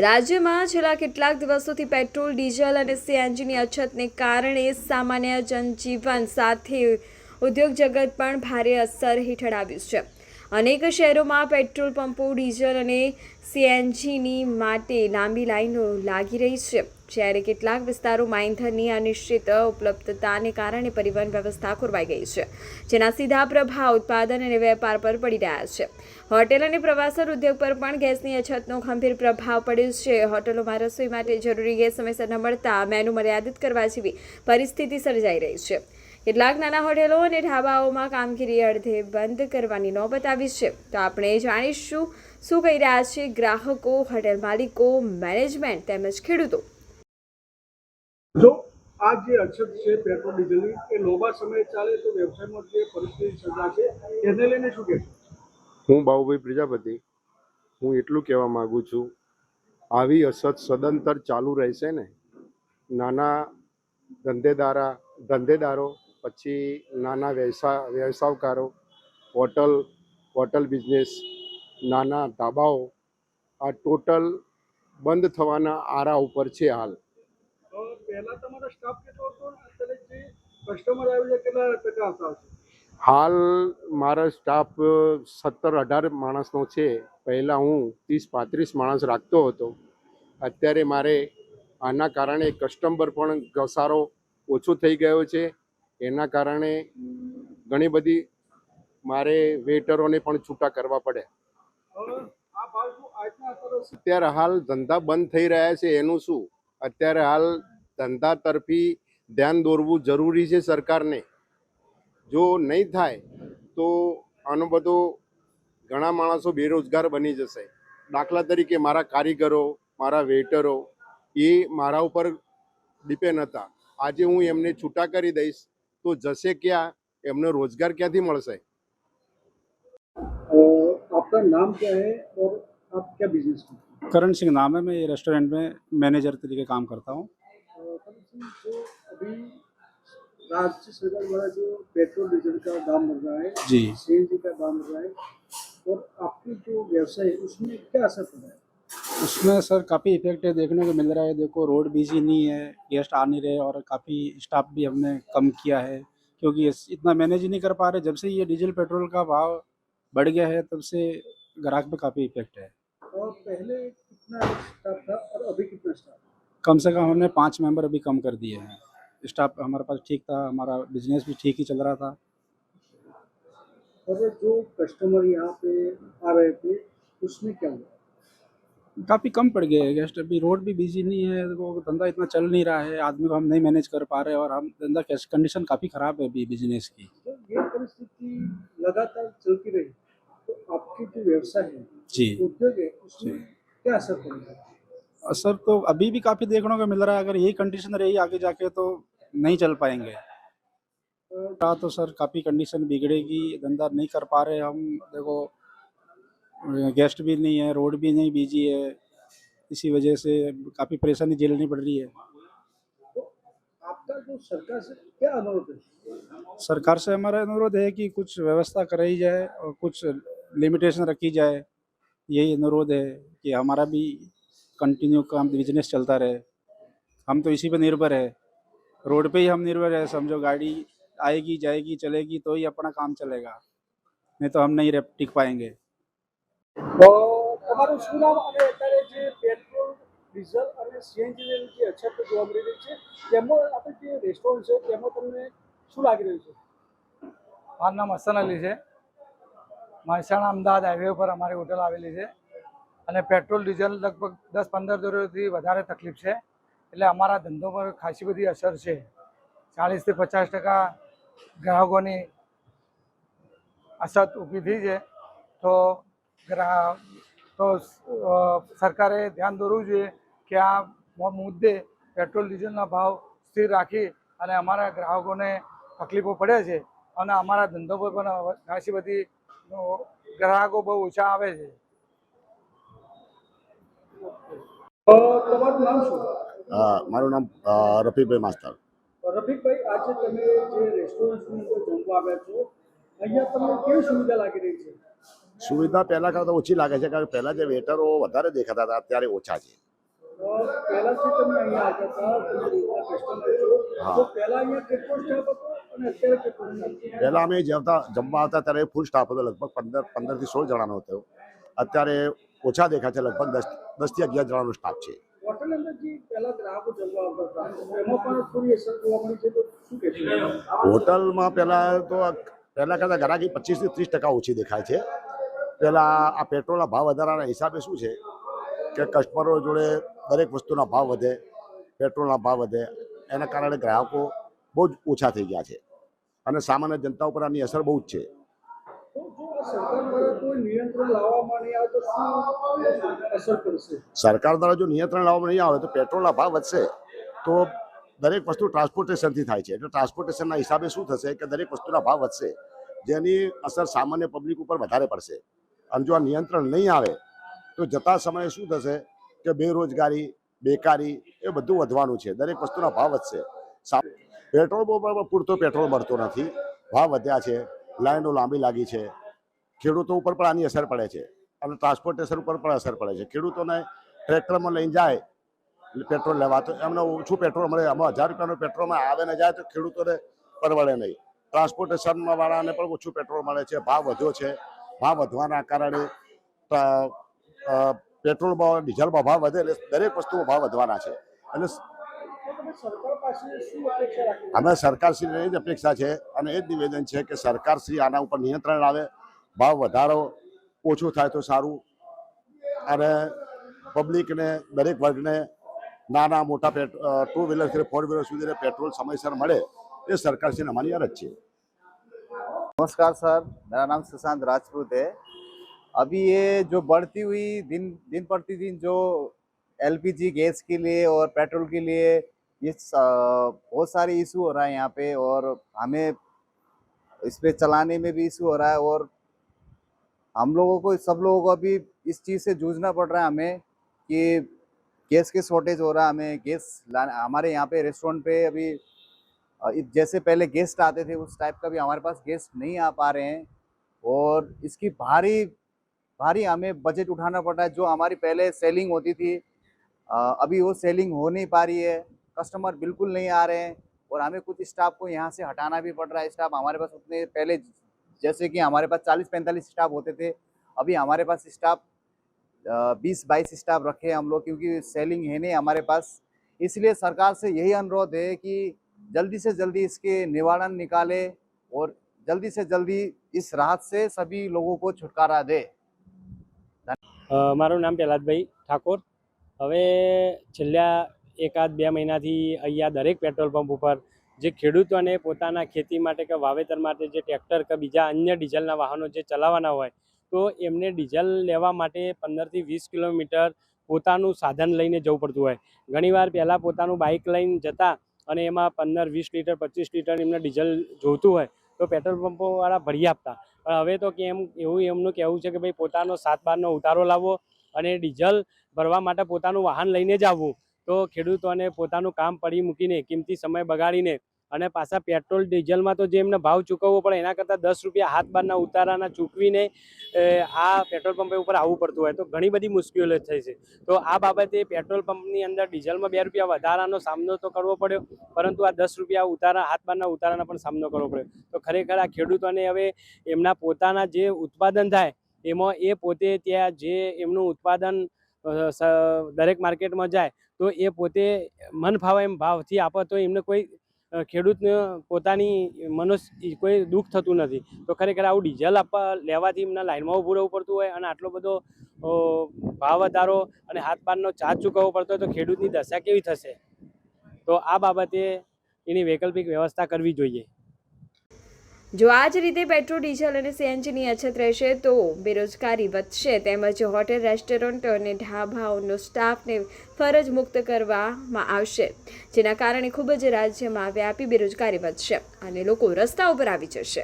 રાજ્યમાં છેલ્લા કેટલાક દિવસોથી પેટ્રોલ ડીઝલ અને સીએનજીની અછતને કારણે સામાન્ય જનજીવન સાથે ઉદ્યોગ જગત પણ ભારે અસર હેઠળ આવ્યું છે। અનેક શહેરોમાં પેટ્રોલ પંપો ડીઝલ અને સીએનજીની માટે લાંબી લાઈનો લાગી રહી છે, જ્યારે કેટલાક વિસ્તારોમાં ઇંધણની અનિશ્ચિત ઉપલબ્ધતાને કારણે પરિવહન વ્યવસ્થા ખોરવાઈ ગઈ છે, જેના સીધા પ્રભાવ ઉત્પાદન અને વેપાર પર પડી રહ્યા છે। હોટેલ અને પ્રવાસન ઉદ્યોગ પર પણ ગેસની અછતનો ગંભીર પ્રભાવ પડ્યો છે। હોટલોમાં રસોઈ માટે જરૂરી ગેસ સમયસર ન મળતા મેનુ મર્યાદિત કરવા જેવી પરિસ્થિતિ સર્જાઈ રહી છે। કેટલાક નાના હોટેલો અને ઢાબાઓમાં કામગીરી અડધે બંધ કરવાની નોબત આવી છે। તો આપણે જાણીશું શું કહી રહ્યા છે ગ્રાહકો, હોટેલ માલિકો, મેનેજમેન્ટ તેમજ ખેડૂતો। જો આ જે અછત છે પેટ્રોલ ડીઝલની એ લાંબા સમય ચાલે તો વ્યવસાયમાં જે પરિસ્થિતિ સર્જાશે એને લઈને શું કહેશો? હું બાબુભાઈ પ્રજાપતિ એટલું કહેવા માગું છું, આવી અછત સદંતર ચાલુ રહેશે ને, નાના ધંધેદારો પછી નાના વ્યવસાયકારો, હોટલ બિઝનેસ, નાના ધાબાઓ આ ટોટલ બંધ થવાના આરા ઉપર છે હાલ। પહેલા તમારો સ્ટાફ કેટલો હતો અને અત્યારે જે કસ્ટમર આવ્યું છે કેટલા ટકા આવતા હશે? હાલ મારો સ્ટાફ 17-18 માણસનો છે। પહેલાં હું 30-35 માણસ રાખતો હતો। અત્યારે મારે આના કારણે કસ્ટમર પણ ઘસારો ઓછો થઈ ગયો છે। એના કારણે ઘણી બધી મારે વેટરોને પણ છૂટા કરવા પડ્યા। અત્યારે હાલ ધંધા બંધ થઈ રહ્યા છે એનું શું? અત્યારે હાલ ધંધા તરફી ધ્યાન દોરવું જરૂરી છે સરકારને। જો નહીં થાય તો આનો બધો ઘણા માણસો બેરોજગાર બની જશે। દાખલા તરીકે મારા કારીગરો, મારા વેટરો એ મારા ઉપર ડિપેન્ડ હતા। આજે હું એમને છૂટા કરી દઈશ તો જશે ક્યાં? એમને રોજગાર ક્યાંથી મળશે? आपका नाम क्या है और आप क्या बिजनेस करते हैं? करण सिंह नाम है। मैं ये रेस्टोरेंट में मैनेजर तरीके काम करता हूँ। करण सिंह, जो अभी राज्य सरकार द्वारा जो पेट्रोल डीजल का दाम बढ़ रहा है, जी, सीएनजी का दाम बढ़ रहा है, और आपकी जो व्यवसाय है उसमें क्या असर पड़ रहा है? उसमें सर काफ़ी इफेक्ट देखने को मिल रहा है। देखो, रोड बिजी नहीं है, गेस्ट आ नहीं रहे, और काफ़ी स्टाफ भी हमने कम किया है, क्योंकि इतना मैनेज ही नहीं कर पा रहे। जब से ये डीजल पेट्रोल का भाव बढ़ गया है तब से ग्राहक पे काफ़ी इफेक्ट है। और पहले कितना स्टाफ था और अभी कितना स्टाफ? कम से कम हमने 5 मेंबर अभी कम कर दिए हैं। स्टाफ हमारे पास ठीक था, हमारा बिजनेस भी ठीक ही चल रहा था। और जो कस्टमर यहाँ पे आ रहे थे उसमें क्या हुआ? काफ़ी कम पड़ गए गेस्ट। अभी रोड भी बिजी नहीं है, वो धंधा इतना चल नहीं रहा है, आदमी को हम नहीं मैनेज कर पा रहे, और हम धंधा कंडीशन काफ़ी ख़राब है अभी बिजनेस की। तो ये परिस्थिति लगातार चलती रही तो आपकी जो व्यवसाय है, जी, उद्योग है, उसमें क्या असर पड़ेगा? असर तो अभी भी काफ़ी देखने को मिल रहा है। अगर यही कंडीशन रही आगे जाके तो नहीं चल पाएंगे। तो सर काफ़ी कंडीशन बिगड़ेगी, धंधा नहीं कर पा रहे हम। देखो, गेस्ट भी नहीं है, रोड भी नहीं बिजी है, इसी वजह से काफ़ी परेशानी झेलनी पड़ रही है। तो आपका जो सरकार से क्या अनुरोध है? सरकार से हमारा अनुरोध है कि कुछ व्यवस्था कराई जाए और कुछ लिमिटेशन रखी जाए। यही अनुरोध है कि हमारा भी कंटिन्यू काम बिजनेस चलता रहे। हम तो इसी पे निर्भर है, रोड पे ही हम निर्भर है। समझो, गाड़ी आएगी जाएगी चलेगी तो ही अपना काम चलेगा, नहीं तो हम नहीं टिक पाएंगे। તમારું શું નામ અને અત્યારે જે પેટ્રોલ ડીઝલ અને સીએનજીની જે અછત જોવા મળી રહી છે તેમાં આપણે જે રેસ્ટોરન્ટ છે તેમાં તમને શું લાગી રહ્યું છે? મારું નામ હસન અલી છે। મહેસાણા અમદાવાદ હાઈવે પર અમારી હોટલ આવેલી છે, અને પેટ્રોલ ડીઝલ લગભગ 10-15 દરોથી વધારે તકલીફ છે, એટલે અમારા ધંધો પર ખાસી બધી અસર છે। 40થી 50% ગ્રાહકોની અછત ઊભી થઈ છે। તો સરકારે ધ્યાન દોરવું જોઈએ કે આ મુદ્દે પેટ્રોલ ડીઝલના ભાવ સ્થિર રાખી અને અમારા ગ્રાહકોને તકલીફો પડે છે, અને અમારા ધંધો પર પણ ખાસી બધી ગ્રાહકો બહુ ઓછા આવે છે। તમારું નામ શું? મારું નામ રફીકભાઈ માસ્તર। રફીકભાઈ, આજે તમે જે રેસ્ટોરન્ટની અંદર જમવા આવ્યા છો, અહીંયા તમને કેવી સુવિધા લાગી રહી છે? સુવિધા પહેલાં કરતાં ઓછી લાગે છે, કારણ કે પહેલાં જે વેટરો વધારે દેખાતા હતા અત્યારે ઓછા છે। પહેલાથી તમે અહીંયા આવતા હતા, તમે રોજના કસ્ટમર છો, હા. તો પહેલા અહીંયા કેટલો સ્ટાફ હતો અને અત્યારે કેટલો સ્ટાફ છે? પહેલાં અમે જમવા આવતા ત્યારે ફૂલ સ્ટાફ હતો, લગભગ 15થી 16 જણાનો હતો. અત્યારે ઓછા દેખાય છે, લગભગ 10થી 11 જણાનો સ્ટાફ છે. હોટલની અંદર જે પહેલા ગ્રાહકો જમવા આવતા હતા એમાં પણ થોડી અસર જોવા મળી છે, તો શું કહેશો? હોટલમાં પહેલાં કરતાં ગ્રાહકી 25થી 30% ઓછી દેખાય છે. પહેલાં આ પેટ્રોલના ભાવ વધારાના હિસાબે શું છે કે કસ્ટમરો જોડે દરેક વસ્તુના ભાવ વધે, પેટ્રોલના ભાવ વધે, એના કારણે ગ્રાહકો બહુ જ ઓછા થઈ ગયા છે અને સામાન્ય જનતા ઉપર આની અસર બહુ જ છે. તો જો આ સરકાર દ્વારા કોઈ નિયંત્રણ લાવવામાં નહીં આવે તો શું અસર પડશે? સરકાર દ્વારા જો નિયંત્રણ લાવવામાં નહીં આવે તો પેટ્રોલના ભાવ વધશે, તો દરેક વસ્તુ ટ્રાન્સપોર્ટેશનથી થાય છે, એટલે ટ્રાન્સપોર્ટેશનના હિસાબે શું થશે કે દરેક વસ્તુના ભાવ વધશે, જેની અસર સામાન્ય પબ્લિક ઉપર વધારે પડશે. અને જો આ નિયંત્રણ નહીં આવે તો જતા સમયે શું થશે કે બેરોજગારી, બેકારી એ બધું વધવાનું છે, દરેક વસ્તુના ભાવ વધશે. પેટ્રોલ પૂરતો પેટ્રોલ મળતો નથી, ભાવ વધ્યા છે, લાઈનો લાંબી લાગી છે, ખેડૂતો ઉપર પણ આની અસર પડે છે અને ટ્રાન્સપોર્ટેશન ઉપર પણ અસર પડે છે. ખેડૂતોને ટ્રેક્ટરમાં લઈને જાય પેટ્રોલ લેવા તો એમને ઓછું પેટ્રોલ મળે, આમાં 1000 રૂપિયાનું પેટ્રોલમાં આવે ને જાય તો ખેડૂતોને પરવડે નહીં. ટ્રાન્સપોર્ટેશનમાં વાળાને પણ ઓછું પેટ્રોલ મળે છે, ભાવ વધ્યો છે. ભાવ વધવાના કારણે પેટ્રોલમાં, ડીઝલમાં ભાવ વધે એટલે દરેક વસ્તુમાં ભાવ વધવાના છે. અને તમે સરકાર પાસે શું અપેક્ષા રાખી? અમે સરકારશ્રીને એ જ અપેક્ષા છે અને એ જ નિવેદન છે કે સરકારશ્રી આના ઉપર નિયંત્રણ લાવે, ભાવ વધારો ઓછો થાય તો સારું અને પબ્લિકને, દરેક વર્ગને, નાના મોટા 2 વ્હીલરથી 4 વ્હીલર સુધી પેટ્રોલ समयसर મળે એ સરકારશ્રીને અમારી અરજ છે. नमस्कार सर, मेरा नाम सुशांत राजपूत है। अभी ये जो बढ़ती हुई दिन प्रतिदिन जो एलपीजी गैस के लिए और पेट्रोल के लिए ये बहुत सारे इशू हो रहा है यहाँ पे, और हमें इस पे चलाने में भी इशू हो रहा है और हम लोगों को, सब लोगों को अभी इस चीज़ से जूझना पड़ रहा है हमें कि गैस के शॉर्टेज हो रहा है। हमें गैस लाना, हमारे यहाँ पे रेस्टोरेंट पे अभी जैसे पहले गेस्ट आते थे उस टाइप का भी हमारे पास गेस्ट नहीं आ पा रहे हैं और इसकी भारी हमें बजट उठाना पड़ रहा है। जो हमारी पहले सेलिंग होती थी अभी वो सेलिंग हो नहीं पा रही है, कस्टमर बिल्कुल नहीं आ रहे हैं और हमें कुछ स्टाफ को यहाँ से हटाना भी पड़ रहा है। स्टाफ हमारे पास उतने पहले, जैसे कि हमारे पास 40-45 स्टाफ होते थे, अभी हमारे पास स्टाफ 20-22 स्टाफ रखे हम लोग, क्योंकि सेलिंग है नहीं हमारे पास। इसलिए सरकार से यही अनुरोध है कि जल्दी से जल्दी इसके निवारण निकाले और जल्दी से जल्दी इस राहत से सभी लोगों को छुटकारा दे। મારું નામ પ્રહલાદભાઈ ઠાકોર. હવે છેલ્લા 1-2 મહિનાથી અહીંયા દરેક પેટ્રોલ પંપ ઉપર જે ખેડૂતોને પોતાના ખેતી માટે કે વાવેતર માટે જે ટ્રેક્ટર કે બીજા અન્ય ડીઝલના વાહનો જે ચલાવવાના હોય તો એમને ડીઝલ લેવા માટે 15થી 20 કિલોમીટર પોતાનું સાધન લઈને જવું પડતું હોય. ઘણીવાર પહેલાં પોતાનું બાઇક લઈને જતા અને એમાં 15-20 લીટર 25 લીટર એમને ડીઝલ જોઈતું હોય તો પેટ્રોલ પંપોવાળા ભરી આપતા. પણ હવે તો કેમ એવું એમનું કહેવું છે કે ભાઈ પોતાનો 7-12નો ઉતારો લાવવો અને ડીઝલ ભરવા માટે પોતાનું વાહન લઈને જ આવવું. તો ખેડૂતોને પોતાનું કામ પડી મૂકીને, કિંમતી સમય બગાડીને અને પાછા પેટ્રોલ ડીઝલમાં તો જે એમને ભાવ ચૂકવવો પડે એના કરતાં 10 રૂપિયા હાથ બારના ઉતારાના ચૂકવીને આ પેટ્રોલ પંપ ઉપર આવવું પડતું હોય તો ઘણી બધી મુશ્કેલીઓ થઈ છે. તો આ બાબતે પેટ્રોલ પંપની અંદર ડીઝલમાં 2 રૂપિયા વધારાનો સામનો તો કરવો પડ્યો, પરંતુ આ 10 રૂપિયા ઉતારા, હાથ બારના ઉતારાના પણ સામનો કરવો પડ્યો. તો ખરેખર આ ખેડૂતોને હવે એમના પોતાના જે ઉત્પાદન થાય એમાં એ પોતે ત્યાં જે એમનું ઉત્પાદન દરેક માર્કેટમાં જાય તો એ પોતે મન ફાવે એમ ભાવથી આપે તો એમને કોઈ ખેડૂતને પોતાની કોઈ દુઃખ થતું નથી. તો ખરેખર આવું ડીઝલ લેવાથી એમને લાઇનમાં ઊભું રહેવું પડતું હોય અને આટલો બધો ભાવ વધારો અને હાથ બારનો ચાર્જ ચૂકવવો પડતો હોય તો ખેડૂતની દશા કેવી થશે? તો આ બાબતે એની વૈકલ્પિક વ્યવસ્થા કરવી જોઈએ. જો આ જ રીતે પેટ્રોલ, ડીઝલ અને સીએનજીની અછત રહેશે તો બેરોજગારી વધશે, તેમજ હોટેલ, રેસ્ટોરન્ટ અને ઢાબાઓનો સ્ટાફને ફરજ મુક્ત કરવામાં આવશે, જેના કારણે ખૂબ જ રાજ્યમાં વ્યાપી બેરોજગારી વધશે અને લોકો રસ્તા ઉપર આવી જશે.